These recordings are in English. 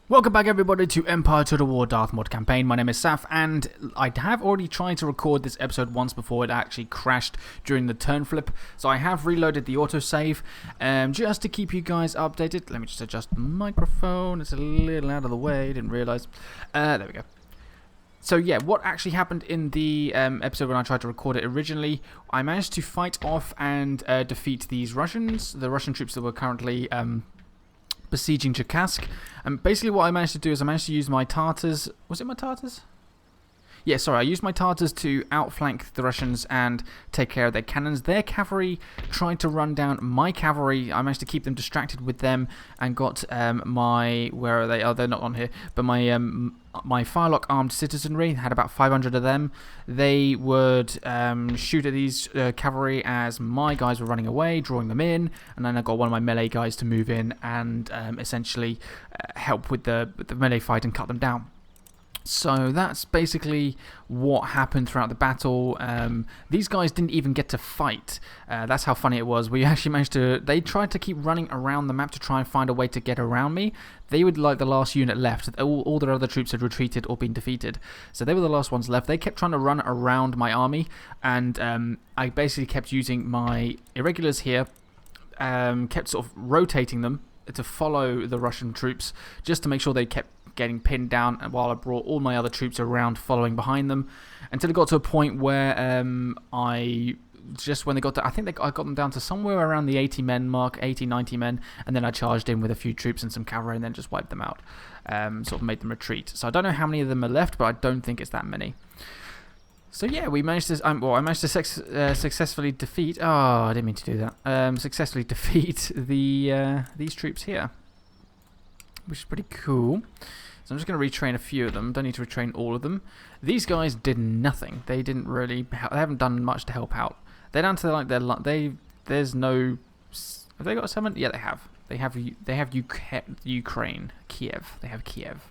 Welcome back everybody to Empire to the War Darthmod campaign. My name is Saf and I have already tried to record this episode once before it actually crashed during the turn flip. So I have reloaded the autosave just to keep you guys updated. Let me just adjust the microphone. It's a little out of the way, didn't realise. There we go. So yeah, what actually happened in the episode when I tried to record it originally, I managed to fight off and defeat these Russians, the Russian troops that were currently besieging Cherkassk. And basically what I managed to do is I managed to use my Tartars. Was it my Tartars? Yeah, sorry, I used my Tartars to outflank the Russians and take care of their cannons. Their cavalry tried to run down my cavalry. I managed to keep them distracted with them and got my... Where are they? Oh, they're not on here. But my firelock armed citizenry, had about 500 of them. They would shoot at these cavalry as my guys were running away, drawing them in. And then I got one of my melee guys to move in and essentially help with the melee fight and cut them down. So that's basically what happened throughout the battle. These guys didn't even get to fight. That's how funny it was. We actually managed to... They tried to keep running around the map to try and find a way to get around me. They were like the last unit left. All their other troops had retreated or been defeated. So they were the last ones left. They kept trying to run around my army. And I basically kept using my irregulars here. Kept sort of rotating them to follow the Russian troops just to make sure they kept getting pinned down, while I brought all my other troops around following behind them until it got to a point where I think I got them down to somewhere around the 80 men mark, 80, 90 men, and then I charged in with a few troops and some cavalry and then just wiped them out, sort of made them retreat. So I don't know how many of them are left, but I don't think it's that many. So yeah, we managed to. I managed to successfully defeat. Oh, I didn't mean to do that. Successfully defeat these troops here, which is pretty cool. So I'm just going to retrain a few of them. Don't need to retrain all of them. These guys did nothing. They didn't really. They haven't done much to help out. They're down to like There's no. Have they got a settlement? Yeah, they have. They have Ukraine, Kiev. They have Kiev.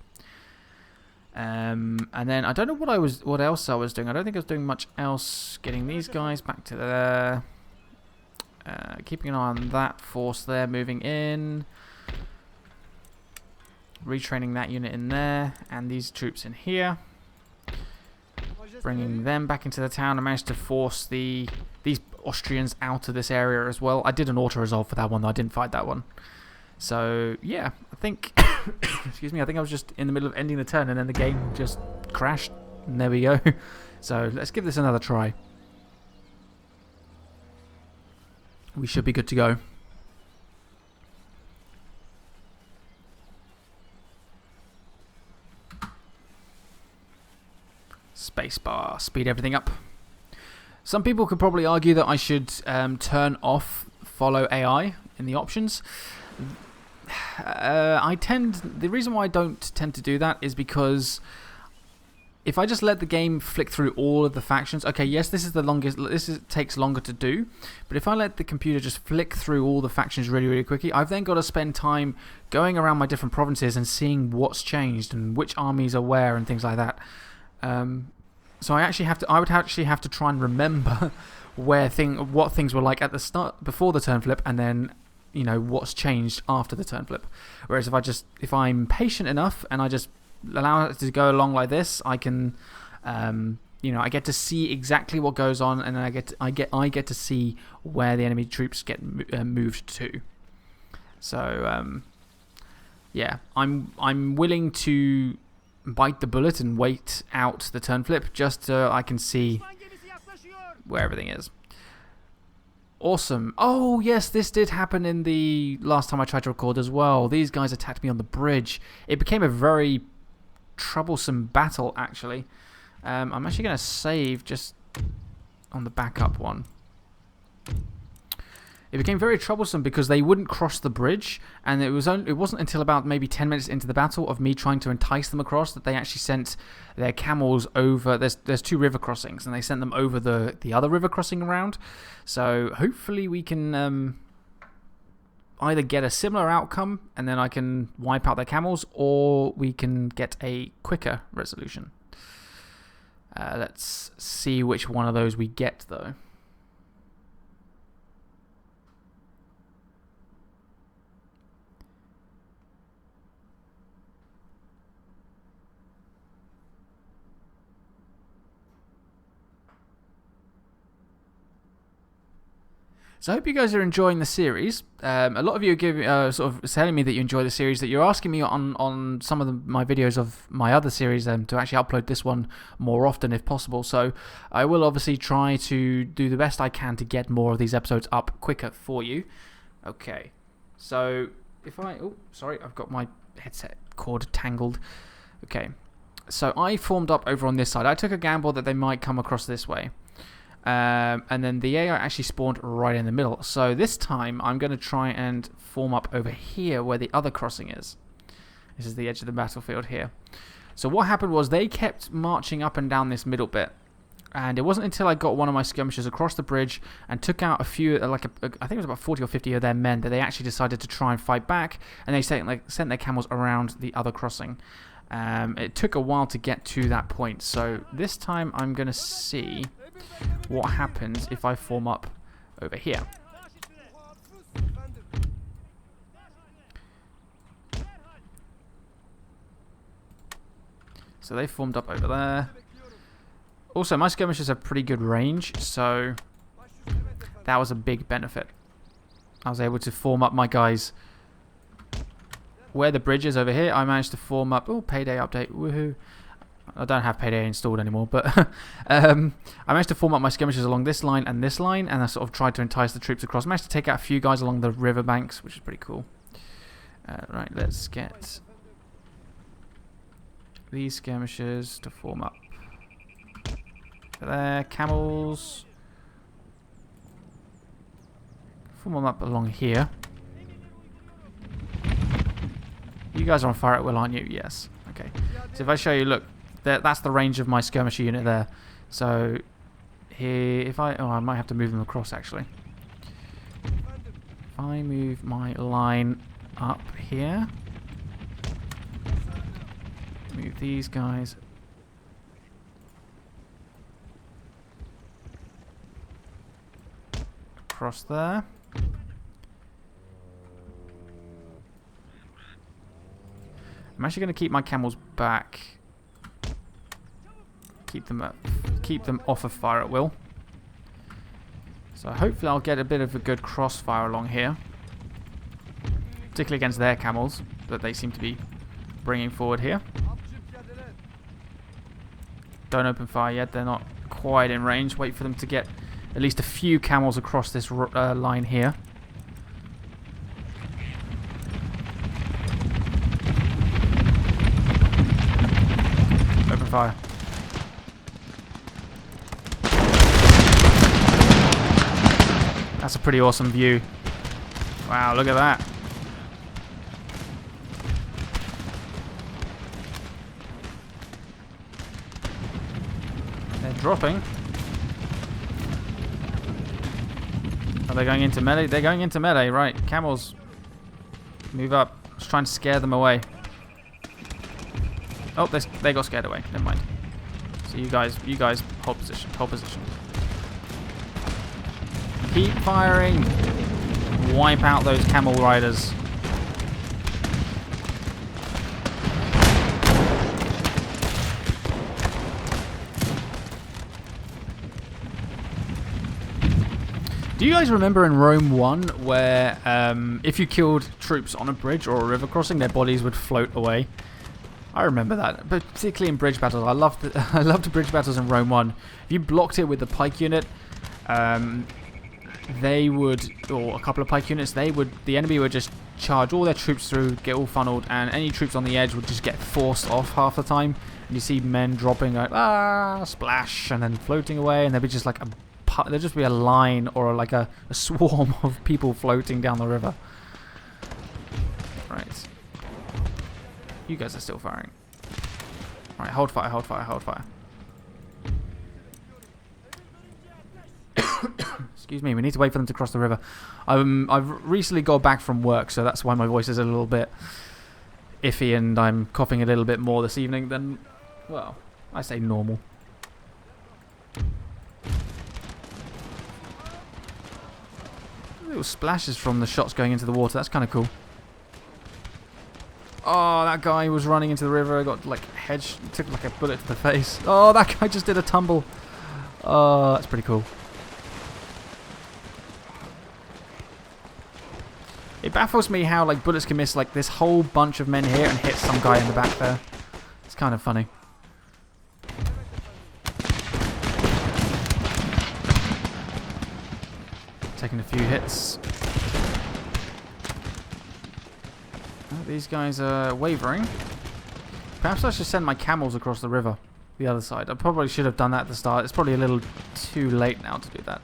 And then I don't know what else I was doing. I don't think I was doing much else. Getting these guys back to there. Keeping an eye on that force there, moving in. Retraining that unit in there, and these troops in here. Bringing them back into the town. I managed to force these Austrians out of this area as well. I did an auto-resolve for that one, though I didn't fight that one. So, yeah, I think... excuse me, I think I was just in the middle of ending the turn, and then the game just crashed. And there we go. So, let's give this another try. We should be good to go. Spacebar, speed everything up. Some people could probably argue that I should turn off follow AI in the options. The reason why I don't tend to do that is because if I just let the game flick through all of the factions, okay, yes, this is the longest. Takes longer to do, but if I let the computer just flick through all the factions really, really quickly, I've then got to spend time going around my different provinces and seeing what's changed and which armies are where and things like that. So I would actually have to try and remember what things were like at the start before the turn flip, and then what's changed after the turn flip. Whereas if I'm patient enough and I just allow it to go along like this, I can I get to see exactly what goes on, and then I get to see where the enemy troops get moved to. So yeah, I'm willing to bite the bullet and wait out the turn flip just so I can see where everything is. Awesome. Oh yes, this did happen in the last time I tried to record as well. These guys attacked me on the bridge. It became a very troublesome battle, actually. I'm actually going to save just on the backup one. It became very troublesome because they wouldn't cross the bridge, and it wasn't until about maybe 10 minutes into the battle of me trying to entice them across that they actually sent their camels over. There's two river crossings, and they sent them over the other river crossing around. So hopefully we can either get a similar outcome, and then I can wipe out their camels, or we can get a quicker resolution. Let's see which one of those we get, though. So I hope you guys are enjoying the series. A lot of you are sort of telling me that you enjoy the series, that you're asking me on some of my videos of my other series to actually upload this one more often if possible. So I will obviously try to do the best I can to get more of these episodes up quicker for you. Okay, so if I... Oh, sorry, I've got my headset cord tangled. Okay, so I formed up over on this side. I took a gamble that they might come across this way. And then the AI actually spawned right in the middle. So this time I'm going to try and form up over here where the other crossing is. This is the edge of the battlefield here. So what happened was they kept marching up and down this middle bit. And it wasn't until I got one of my skirmishers across the bridge and took out a few, I think it was about 40 or 50 of their men, that they actually decided to try and fight back. And they sent their camels around the other crossing. It took a while to get to that point. So this time I'm going to see what happens if I form up over here. So they formed up over there. Also, my skirmishers have pretty good range, so that was a big benefit. I was able to form up my guys where the bridge is over here. I managed to form up... Oh, payday update. Woohoo. I don't have payday installed anymore, but I managed to form up my skirmishers along this line, and I sort of tried to entice the troops across. I managed to take out a few guys along the river banks, which is pretty cool. Right, let's get these skirmishers to form up. There, camels. Form them up along here. You guys are on fire at will, aren't you? Yes. Okay. So if I show you, look. That's the range of my skirmisher unit there. So here, if I might have to move them across actually. If I move my line up here, move these guys across there. I'm actually going to keep my camels back. Keep them off of fire at will. So hopefully I'll get a bit of a good crossfire along here, particularly against their camels that they seem to be bringing forward here. Don't open fire yet, they're not quite in range. Wait for them to get at least a few camels across this line here. Open fire. That's a pretty awesome view. Wow, look at that. They're dropping. Are they going into melee? They're going into melee, right. Camels, move up. Just trying to scare them away. Oh, they got scared away. Never mind. So you guys hold position. Hold position. Keep firing. Wipe out those camel riders. Do you guys remember in Rome 1 where if you killed troops on a bridge or a river crossing, their bodies would float away? I remember that, but particularly in bridge battles. I loved the bridge battles in Rome 1. If you blocked it with the pike unit, they would, or a couple of pike units, the enemy would just charge all their troops through, get all funneled, and any troops on the edge would just get forced off half the time. And you see men dropping like, splash, and then floating away, and there'd be just like there'd just be a line or like a swarm of people floating down the river. Right. You guys are still firing. Alright, hold fire, hold fire, hold fire. Excuse me, we need to wait for them to cross the river. I've recently got back from work, so that's why my voice is a little bit iffy and I'm coughing a little bit more this evening than, well, I say normal. Little splashes from the shots going into the water, that's kind of cool. Oh, that guy was running into the river, got like took like a bullet to the face. Oh, that guy just did a tumble. Oh, that's pretty cool. It baffles me how like bullets can miss like this whole bunch of men here and hit some guy in the back there. It's kind of funny. Taking a few hits. Oh, these guys are wavering. Perhaps I should send my camels across the river, the other side. I probably should have done that at the start. It's probably a little too late now to do that.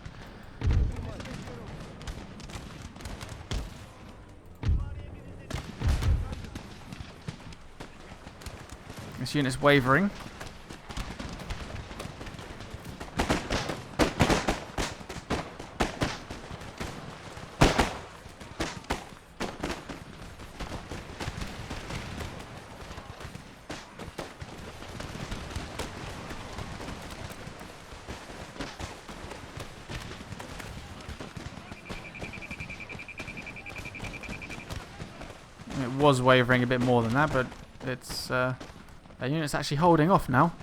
This unit's wavering. It was wavering a bit more than that, but it's that unit's actually holding off now.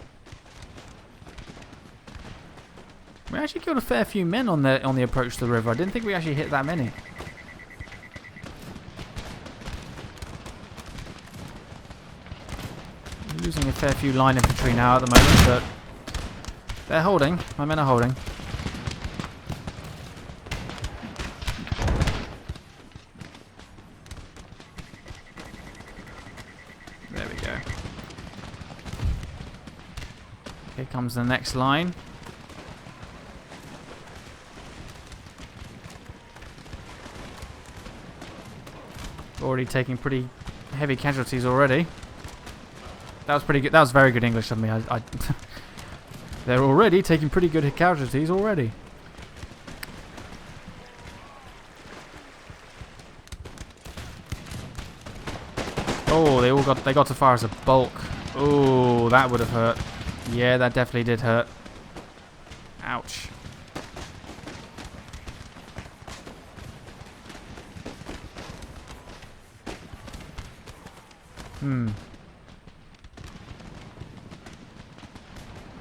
We actually killed a fair few men on the approach to the river. I didn't think we actually hit that many. We're losing a fair few line infantry now at the moment, but they're holding. My men are holding. There we go. Here comes the next line. Already taking pretty heavy casualties already. That was pretty good. That was very good English of me. They're already taking pretty good casualties already. Oh, they got as far as a bulk. Oh, that would have hurt. Yeah, that definitely did hurt. Ouch.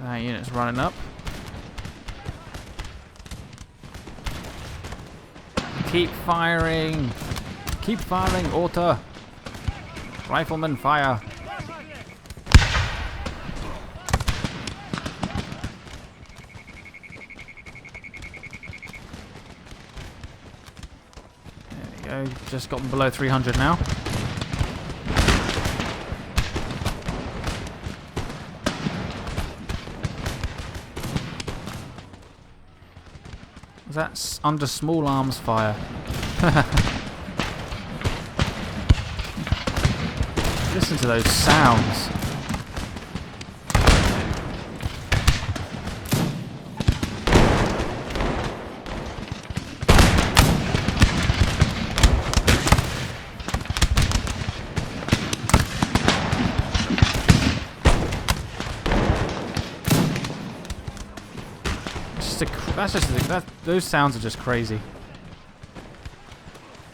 That unit's running up. Keep firing. Keep firing, Otto. Riflemen, fire. There we go. Just gotten below 300 now. That's under small arms fire. Listen to those sounds. Those sounds are just crazy.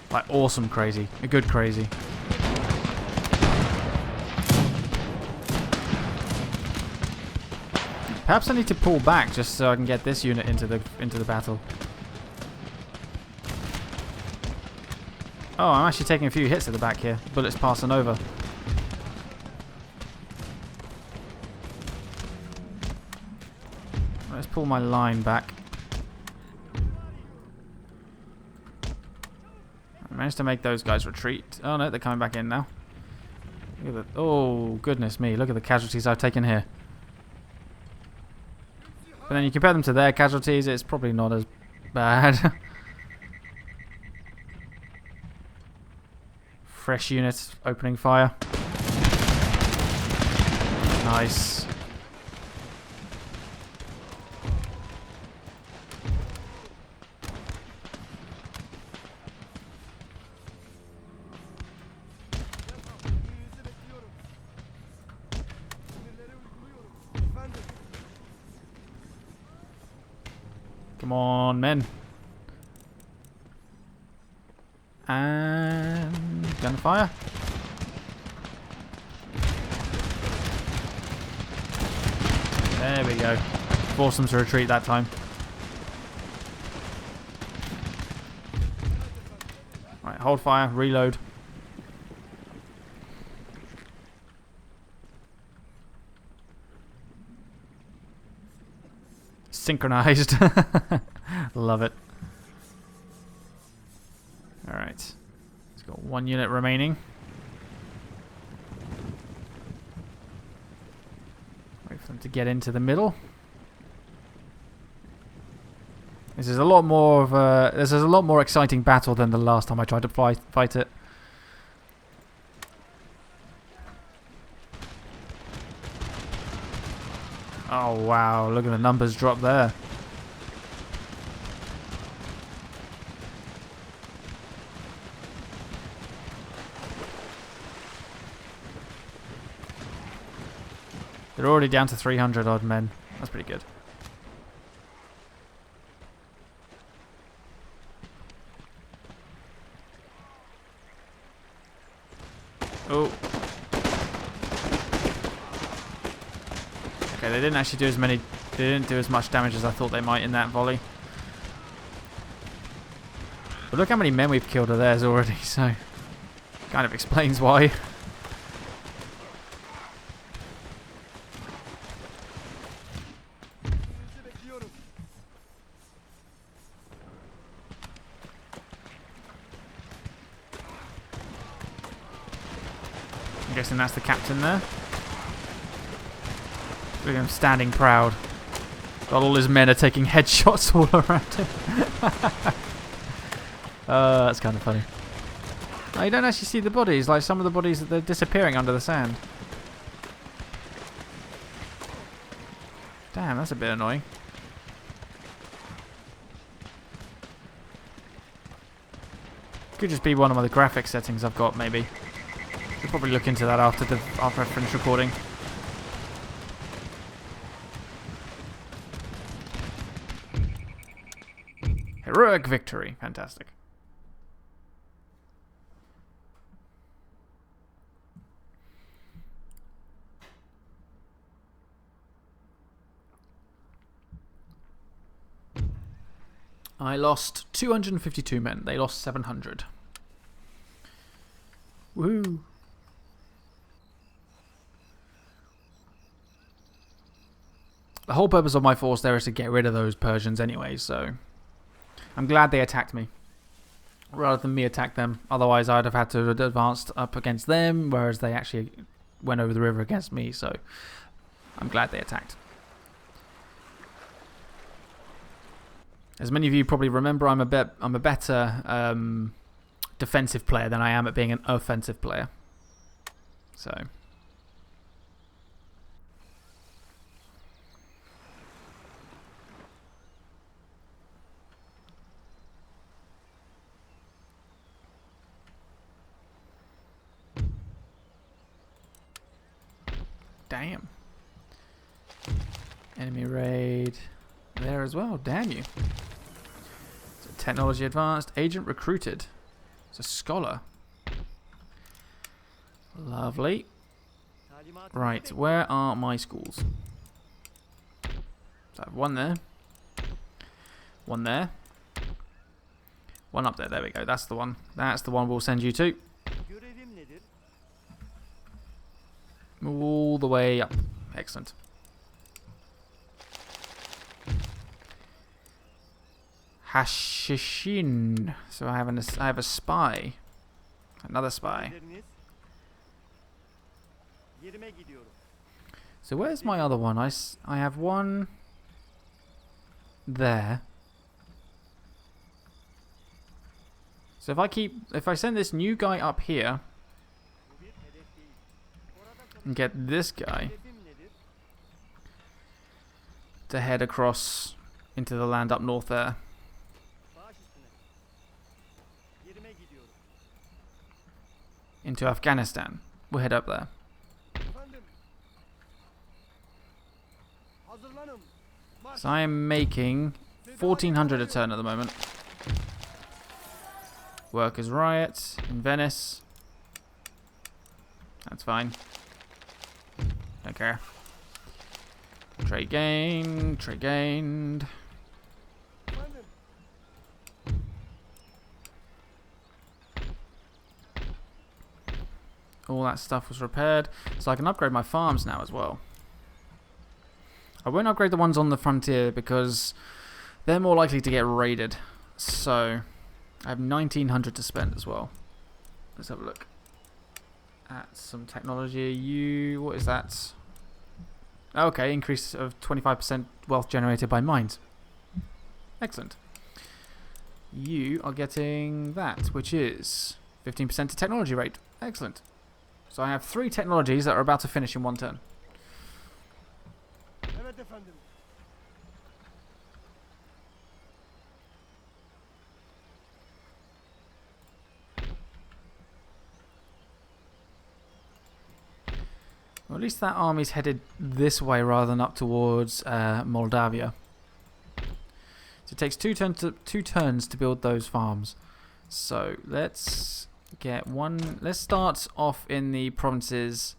Like awesome crazy. A good crazy. Perhaps I need to pull back just so I can get this unit into the battle. Oh, I'm actually taking a few hits at the back here. Bullets passing over. Let's pull my line back. I managed to make those guys retreat. Oh no, they're coming back in now. Look at the, oh goodness me, look at the casualties I've taken here. But then you compare them to their casualties, it's probably not as bad. Fresh units opening fire. Nice. Come on, men. And gunfire. There we go. Force them to retreat that time. Right, hold fire, reload. Synchronized. Love it. Alright. It's got 1 unit remaining. Wait for them to get into the middle. This is a lot more of a... This is a lot more exciting battle than the last time I tried to fight it. Oh wow, look at the numbers drop there. They're already down to 300 odd men. That's pretty good. Oh. Okay, they didn't actually do as many... They didn't do as much damage as I thought they might in that volley. But look how many men we've killed of theirs already, so... Kind of explains why. I'm guessing that's the captain there. Look at him standing proud. Got all his men are taking headshots all around him. That's kind of funny. Oh, you don't actually see the bodies. Like some of the bodies, they're disappearing under the sand. Damn, that's a bit annoying. Could just be one of the graphics settings I've got, maybe. We'll probably look into that after I finish recording. Heroic victory. Fantastic. I lost 252 men. They lost 700. Woo! The whole purpose of my force there is to get rid of those Persians anyway, so... I'm glad they attacked me, rather than me attack them. Otherwise, I'd have had to have advanced up against them, whereas they actually went over the river against me. So, I'm glad they attacked. As many of you probably remember, I'm a better defensive player than I am at being an offensive player. So. Damn. Enemy raid there as well. Damn you. So technology advanced. Agent recruited. It's a scholar. Lovely. Right, where are my schools? So I have one there. One there. One up there. There we go. That's the one. That's the one we'll send you to. All the way up. Excellent. Hashishin. So I have a spy. Another spy. So where's my other one? I have one there. So if I send this new guy up here and get this guy to head across into the land up north there. Into Afghanistan. We'll head up there. So I am making 1,400 a turn at the moment. Workers' riots in Venice. That's fine. Don't care. Trade gained. Trade gained. All that stuff was repaired. So I can upgrade my farms now as well. I won't upgrade the ones on the frontier because they're more likely to get raided. So I have 1900 to spend as well. Let's have a look at some technology. What is that? Okay, increase of 25% wealth generated by mines. Excellent. You are getting that, which is 15% to technology rate. Excellent. So I have 3 technologies that are about to finish in one turn. Well, at least that army's headed this way rather than up towards Moldavia. So it takes 2 turns to build those farms. So let's get one. Let's start off in the provinces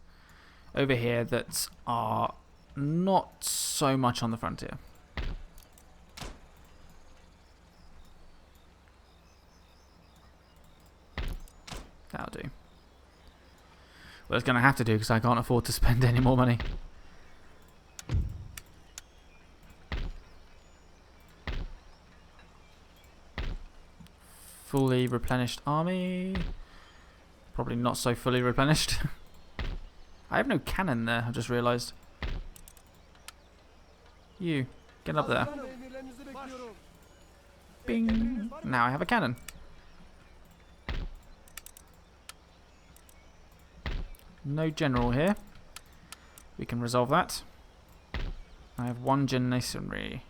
over here that are not so much on the frontier. That'll do. Well, it's going to have to do because I can't afford to spend any more money. Fully replenished army. Probably not so fully replenished. I have no cannon there, I just realised. You, get up there. Bing! Now I have a cannon. No general here. We can resolve that. I have 1 janisserie.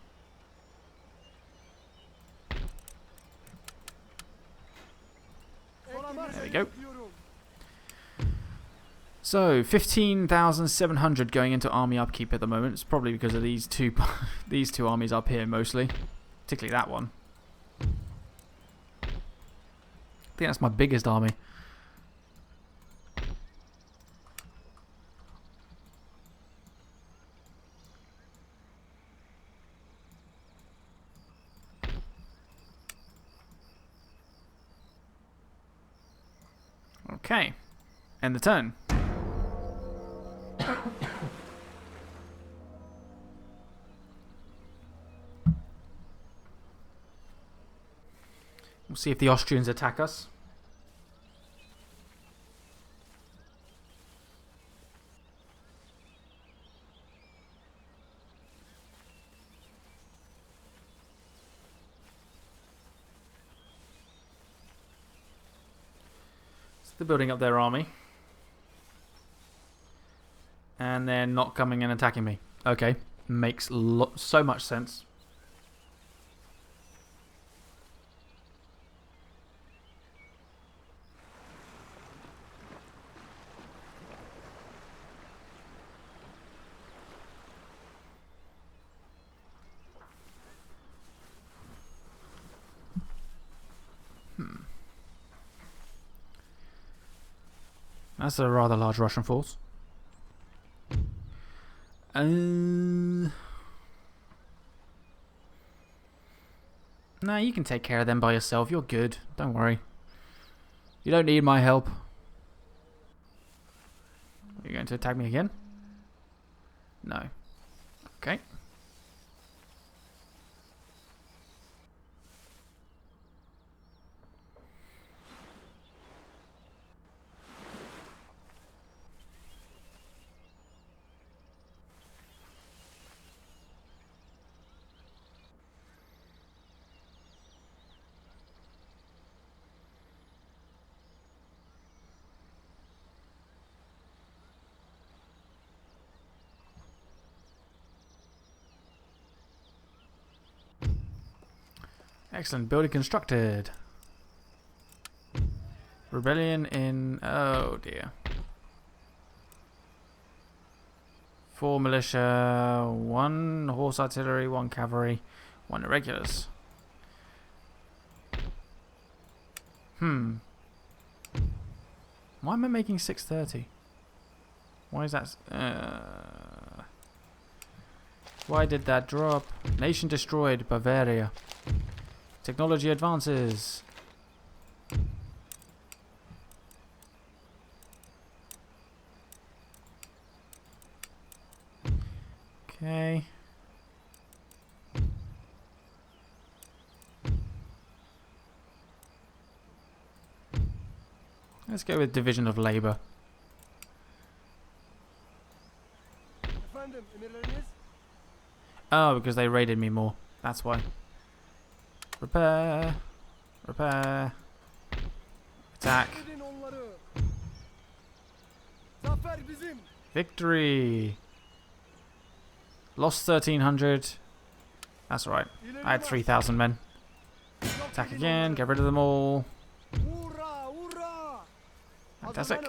There we go. So 15,700 going into army upkeep at the moment. It's probably because of these two these 2 armies up here mostly, particularly that one. I think that's my biggest army. Okay, end the turn. We'll see if the Austrians attack us. They're building up their army. And they're not coming and attacking me. Okay, makes so much sense. That's a rather large Russian force. No, you can take care of them by yourself. You're good. Don't worry. You don't need my help. Are you going to attack me again? No. Okay. Excellent. Building constructed. Rebellion in... Oh dear. 4 militia, 1 horse artillery, 1 cavalry, 1 irregulars. Why am I making 630? Why is that... Why did that drop? Nation destroyed. Bavaria. Technology advances. Okay. Let's go with division of labor. Oh, because they raided me more. That's why. Repair. Repair. Attack. Victory. Lost 1,300. That's right. I had 3,000 men. Attack again. Get rid of them all. Fantastic.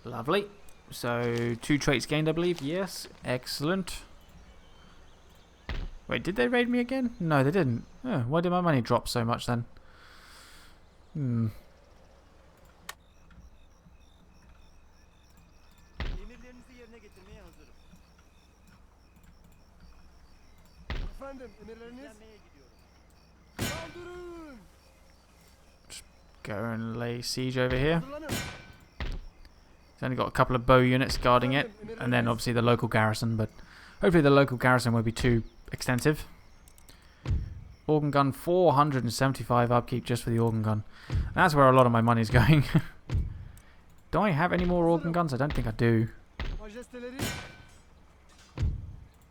Lovely. So, 2 traits gained, I believe. Yes. Excellent. Wait, did they raid me again? No, they didn't. Oh, why did my money drop so much then? Just go and lay siege over here. It's only got a couple of bow units guarding it, and then obviously the local garrison, but hopefully the local garrison won't be too extensive. Organ gun, 475 upkeep just for the organ gun. That's where a lot of my money's going. Do I have any more organ guns? I don't think I do. Let's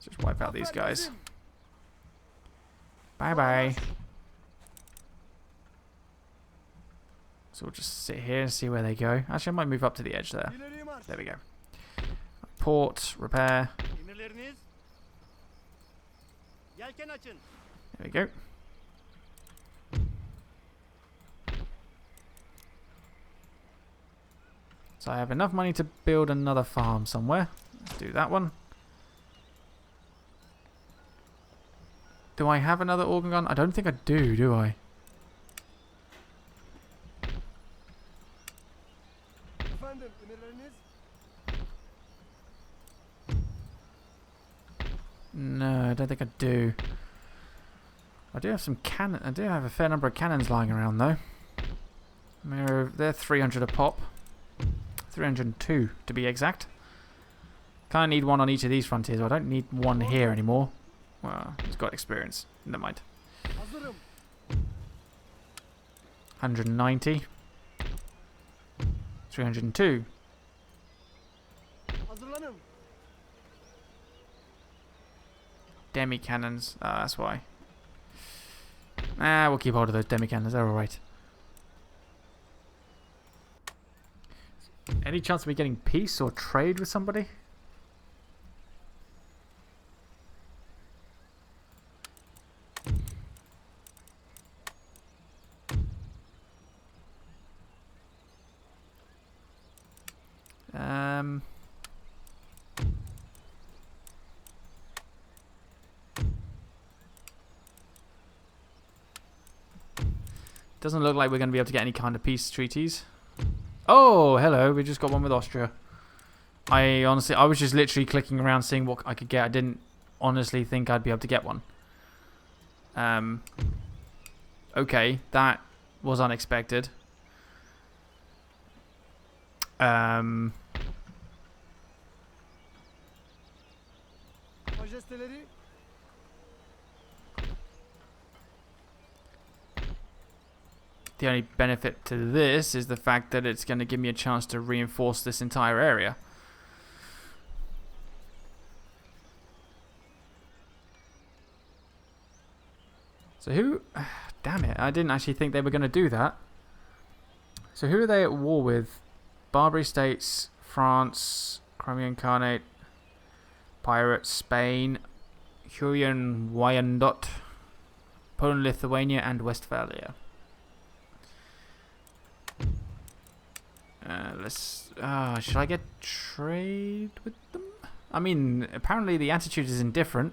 just wipe out these guys. Bye bye. So we'll just sit here and see where they go. Actually, I might move up to the edge there. There we go. Port, repair. There we go. So I have enough money to build another farm somewhere. Let's do that one. Do I have another organ gun? I don't think I do I? No, I don't think I do. I do have some cannon. I do have a fair number of cannons lying around though. They're 300 a pop. 302 to be exact. Kind of need one on each of these frontiers. I don't need one here anymore. Well, he's got experience. Never mind. 190. 302. Demi cannons. That's why. We'll keep hold of those demi cannons. They're alright. Any chance of me getting peace or trade with somebody? Doesn't look like we're going to be able to get any kind of peace treaties. Oh, hello. We just got one with Austria. I was just literally clicking around seeing what I could get. I didn't honestly think I'd be able to get one. Okay, that was unexpected. The only benefit to this is the fact that it's going to give me a chance to reinforce this entire area. So who... Damn it, I didn't actually think they were going to do that. So who are they at war with? Barbary States, France, Crimean Khanate, Pirates, Spain, Hurrian Wyandotte, Poland, Lithuania, and Westphalia. Should I get trade with them? I mean, apparently the attitude is indifferent.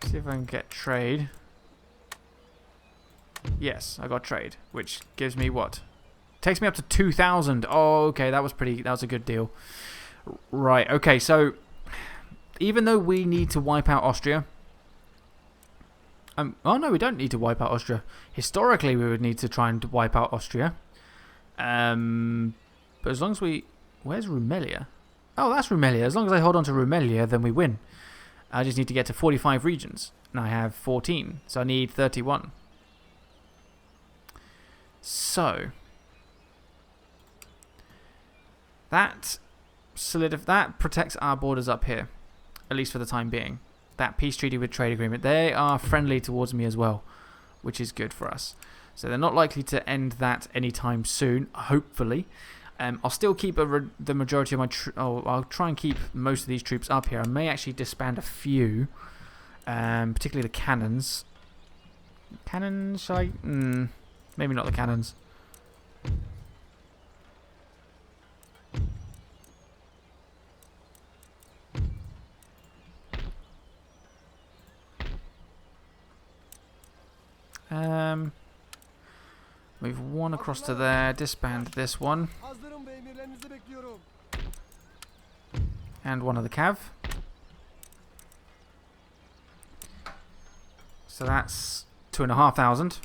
See if I can get trade. Yes, I got trade, which gives me what? Takes me up to 2,000. Oh, okay, that was a good deal. Right, okay, so even though we need to wipe out Austria, oh no, we don't need to wipe out Austria. Historically, we would need to try and wipe out Austria. But as long as we, where's Rumelia? Oh, that's Rumelia. As long as I hold on to Rumelia, then we win. I just need to get to 45 regions, and I have 14, so I need 31. So that protects our borders up here, at least for the time being. That peace treaty with trade agreement, they are friendly towards me as well, which is good for us. So they're not likely to end that anytime soon, hopefully. I'll still keep the majority of my I'll try and keep most of these troops up here. I may actually disband a few, particularly the cannons. Cannons, shall I? Maybe not the cannons. Move one across to there, disband this one. And one of the cav. So that's 2,500.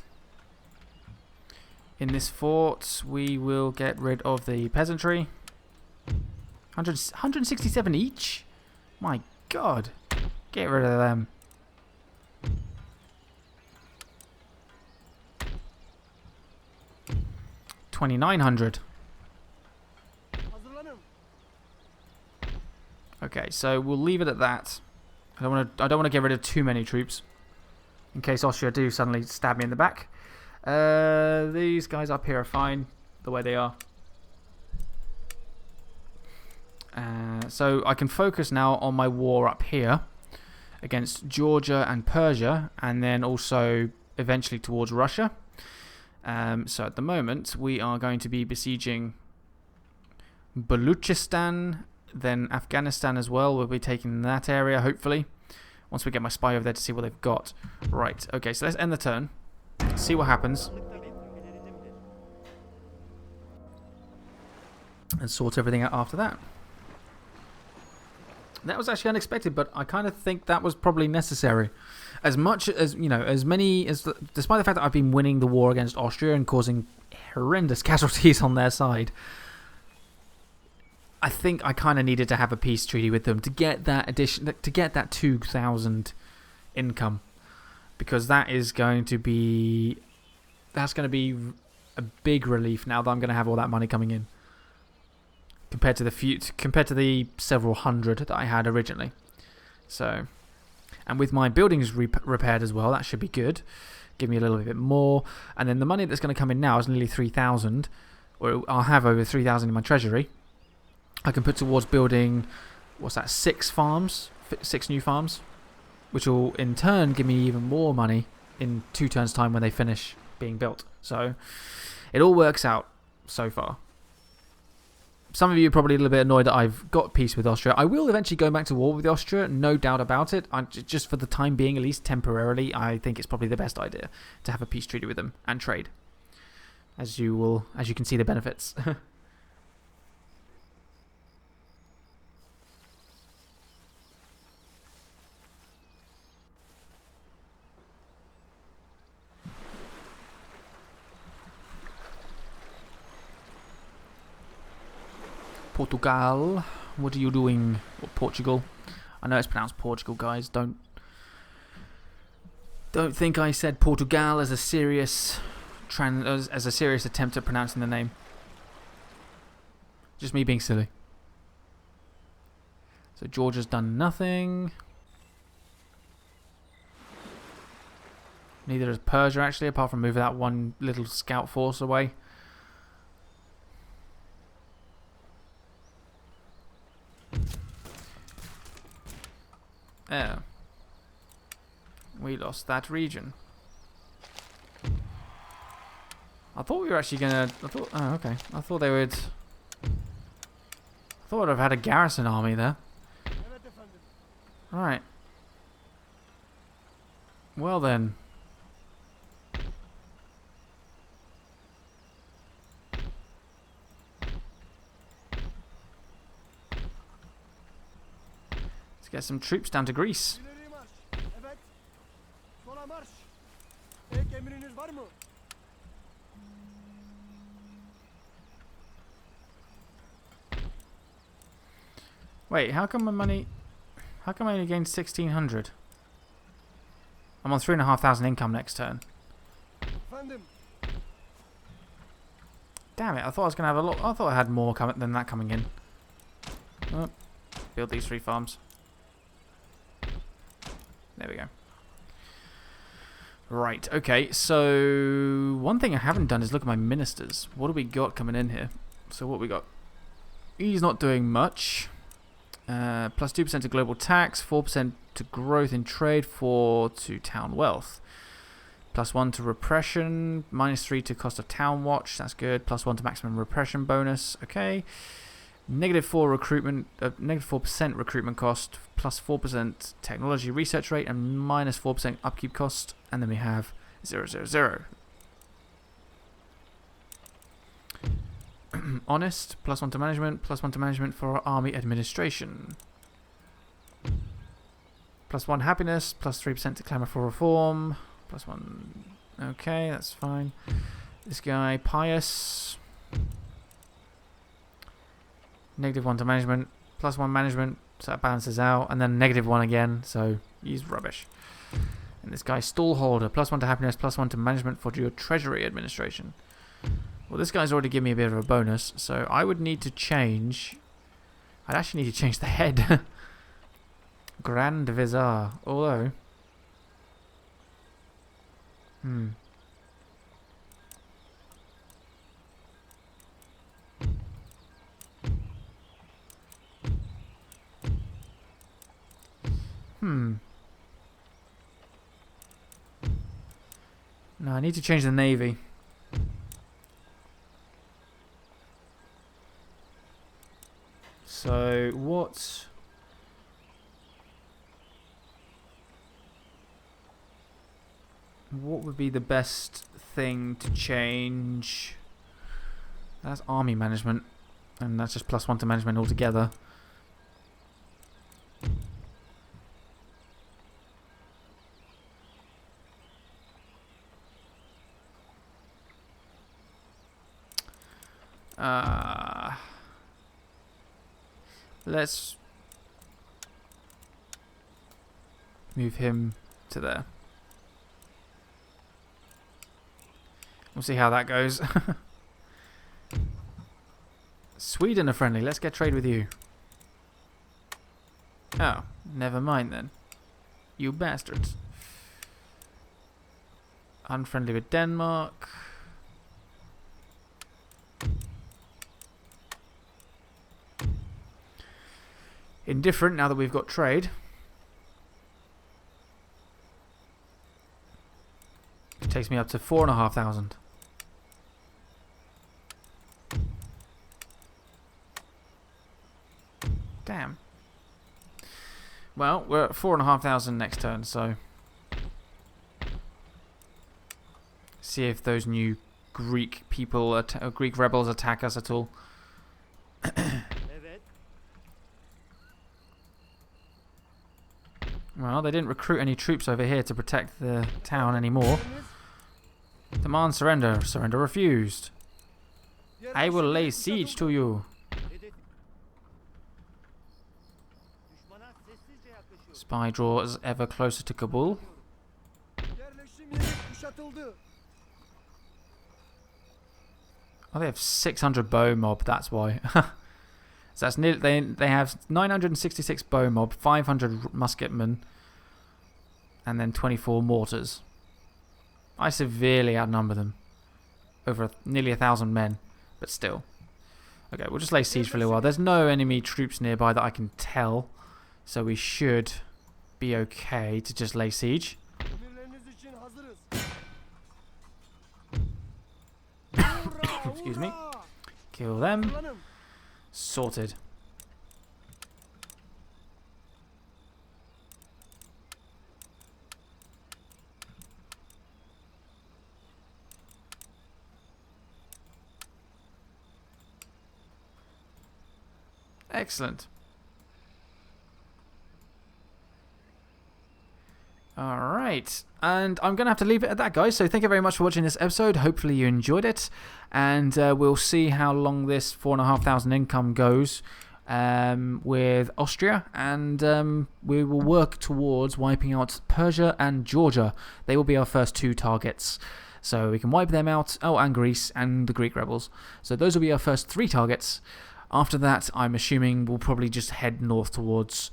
In this fort, we will get rid of the peasantry. 167 each? My god. Get rid of them. 2,900. Okay, so we'll leave it at that. I don't want to get rid of too many troops, in case Austria do suddenly stab me in the back. These guys up here are fine the way they are. So I can focus now on my war up here against Georgia and Persia, and then also eventually towards Russia. So at the moment we are going to be besieging Baluchistan, then Afghanistan as well. We'll be taking that area hopefully once we get my spy over there to see what they've got. Right, okay, so let's end the turn, see what happens, and sort everything out after that. That was actually unexpected, but I kind of think that was probably necessary. As much as, you know, despite the fact that I've been winning the war against Austria and causing horrendous casualties on their side, I think I kind of needed to have a peace treaty with them to get that to get that 2,000 income, because that's going to be a big relief now that I'm going to have all that money coming in, compared to the several hundred that I had originally. So, and with my buildings repaired as well, that should be good. Give me a little bit more, and then the money that's going to come in now is nearly 3,000, or I'll have over 3,000 in my treasury. I can put towards building, what's that, 6 new farms, which will in turn give me even more money in 2 turns time when they finish being built. So it all works out so far. Some of you are probably a little bit annoyed that I've got peace with Austria. I will eventually go back to war with Austria, no doubt about it. Just for the time being, at least temporarily, I think it's probably the best idea to have a peace treaty with them and trade. As you can see the benefits. Portugal, what are you doing? Or Portugal? I know it's pronounced Portugal, guys. Don't think I said Portugal as a serious attempt at pronouncing the name. Just me being silly. So Georgia's done nothing. Neither has Persia, actually, apart from moving that one little scout force away. There. We lost that region. I thought we were actually gonna... oh, okay. I thought they would... I thought I'd have had a garrison army there. Alright. Well then. Let's get some troops down to Greece. İleri marş. Evet. Sola marş. Ek emriniz var mı? Wait, how come my money... How come I only gained 1,600? I'm on 3,500 income next turn. Efendim. Damn it, I thought I was going to have a lot... I thought I had more than that coming in. Oh, build these 3 farms. There we go. Right, okay, so... One thing I haven't done is look at my ministers. What do we got coming in here? So what we got? He's not doing much. Plus 2% to global tax, 4% to growth in trade, 4 to town wealth. Plus 1 to repression, minus 3 to cost of town watch, that's good. Plus 1 to maximum repression bonus, okay. Negative 4 recruitment, negative 4% recruitment cost, plus 4% technology research rate, and minus 4% upkeep cost. And then we have 0, 0, 0. Honest, plus 1 to management for our army administration. Plus 1 happiness, plus 3% to clamour for reform. Plus 1, okay, that's fine. This guy, pious. Negative 1 to management, plus 1 management, so that balances out. And then negative 1 again, so he's rubbish. And this guy, stallholder, plus 1 to happiness, plus 1 to management for your treasury administration. Well, this guy's already given me a bit of a bonus, so I would need to change... I'd actually need to change the head. Grand Vizier, although... No, I need to change the navy. So, what would be the best thing to change? That's army management, and that's just plus 1 to management altogether. Let's move him to there. We'll see how that goes. Sweden are friendly. Let's get trade with you. Oh, never mind then. You bastards. Unfriendly with Denmark. Indifferent now that we've got trade. It takes me up to 4,500. Damn. Well, we're at 4,500 next turn, so see if those new Greek people, Greek rebels, attack us at all. Well, they didn't recruit any troops over here to protect the town anymore. Demand surrender. Surrender refused. I will lay siege to you. Spy draws ever closer to Kabul. Oh, they have 600 bow mob, that's why. So that's near, they have 966 bow mob, 500 musketmen, and then 24 mortars. I severely outnumber them. Over nearly 1,000 men, but still. Okay, we'll just lay siege for a little while. There's no enemy troops nearby that I can tell, so we should be okay to just lay siege. Excuse me. Kill them. Sorted. Excellent. Alright, and I'm going to have to leave it at that, guys. So thank you very much for watching this episode. Hopefully you enjoyed it. And we'll see how long this 4,500 income goes with Austria. And we will work towards wiping out Persia and Georgia. They will be our first 2 targets. So we can wipe them out. Oh, and Greece and the Greek rebels. So those will be our first 3 targets. After that, I'm assuming we'll probably just head north towards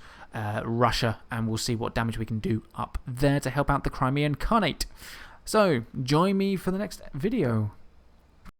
Russia, and we'll see what damage we can do up there to help out the Crimean Khanate. So, join me for the next video.